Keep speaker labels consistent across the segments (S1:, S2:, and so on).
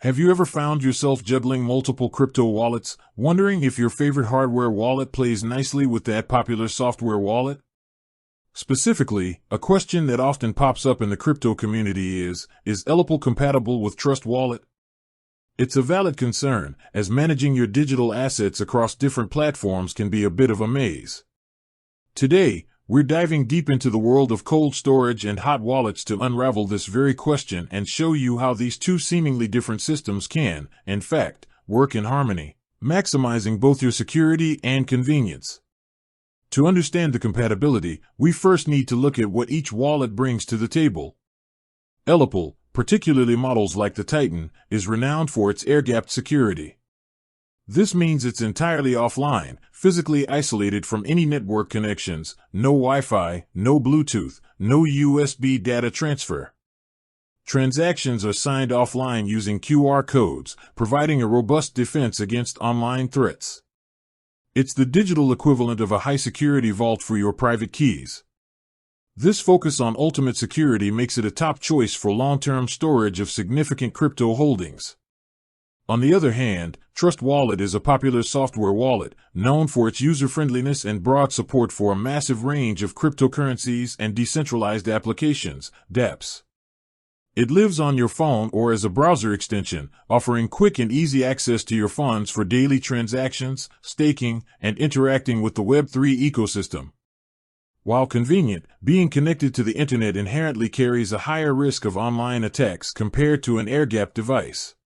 S1: Have you ever found yourself juggling multiple crypto wallets, wondering if your favorite hardware wallet plays nicely with that popular software wallet? Specifically, a question that often pops up in the crypto community is ELLIPAL compatible with Trust Wallet? It's a valid concern, as managing your digital assets across different platforms can be a bit of a maze. Today, we're diving deep into the world of cold storage and hot wallets to unravel this very question and show you how these two seemingly different systems can, in fact, work in harmony, maximizing both your security and convenience. To understand the compatibility, we first need to look at what each wallet brings to the table. ELLIPAL, particularly models like the Titan, is renowned for its air-gapped security. This means it's entirely offline, physically isolated from any network connections, no Wi-Fi, no Bluetooth, no USB data transfer. Transactions are signed offline using QR codes, providing a robust defense against online threats. It's the digital equivalent of a high-security vault for your private keys. This focus on ultimate security makes it a top choice for long-term storage of significant crypto holdings. On the other hand, Trust Wallet is a popular software wallet, known for its user-friendliness and broad support for a massive range of cryptocurrencies and decentralized applications, dApps. It lives on your phone or as a browser extension, offering quick and easy access to your funds for daily transactions, staking, and interacting with the Web3 ecosystem. While convenient, being connected to the internet inherently carries a higher risk of online attacks compared to an air-gapped device.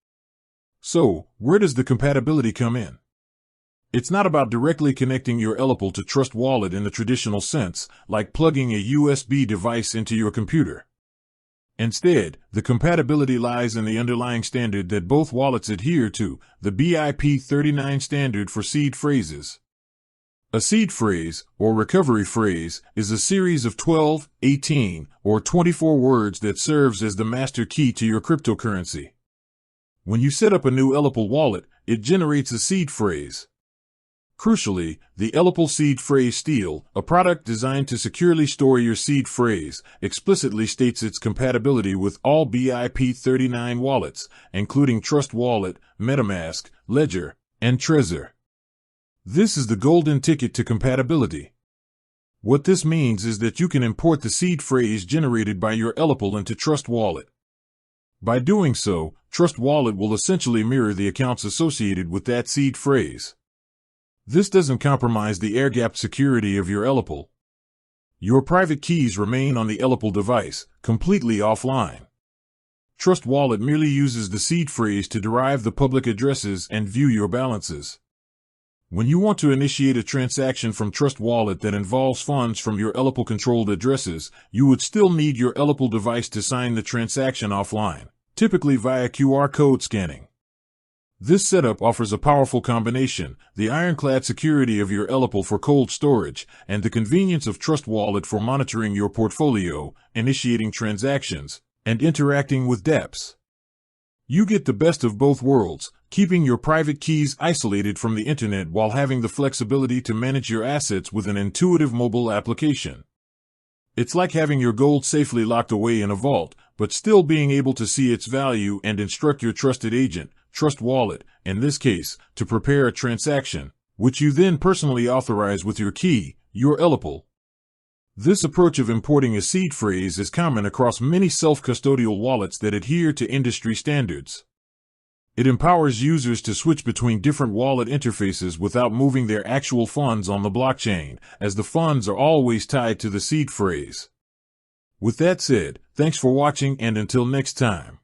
S1: So, where does the compatibility come in? It's not about directly connecting your ELLIPAL to Trust Wallet in the traditional sense, like plugging a USB device into your computer. Instead, the compatibility lies in the underlying standard that both wallets adhere to, the BIP39 standard for seed phrases. A seed phrase, or recovery phrase, is a series of 12, 18, or 24 words that serves as the master key to your cryptocurrency. When you set up a new ELLIPAL wallet, it generates a seed phrase. Crucially, the ELLIPAL seed phrase Steel, a product designed to securely store your seed phrase, explicitly states its compatibility with all BIP39 wallets, including Trust Wallet, MetaMask, Ledger, and Trezor. This is the golden ticket to compatibility. What this means is that you can import the seed phrase generated by your ELLIPAL into Trust Wallet. By doing so, Trust Wallet will essentially mirror the accounts associated with that seed phrase. This doesn't compromise the air-gapped security of your ELLIPAL. Your private keys remain on the ELLIPAL device, completely offline. Trust Wallet merely uses the seed phrase to derive the public addresses and view your balances. When you want to initiate a transaction from Trust Wallet that involves funds from your ELLIPAL-controlled addresses, you would still need your ELLIPAL device to sign the transaction offline, typically via QR code scanning. This setup offers a powerful combination, the ironclad security of your ELLIPAL for cold storage, and the convenience of Trust Wallet for monitoring your portfolio, initiating transactions, and interacting with dApps. You get the best of both worlds, keeping your private keys isolated from the internet while having the flexibility to manage your assets with an intuitive mobile application. It's like having your gold safely locked away in a vault, but still being able to see its value and instruct your trusted agent, Trust Wallet, in this case, to prepare a transaction, which you then personally authorize with your key, your ELLIPAL. This approach of importing a seed phrase is common across many self-custodial wallets that adhere to industry standards. It empowers users to switch between different wallet interfaces without moving their actual funds on the blockchain, as the funds are always tied to the seed phrase. With that said, thanks for watching and until next time.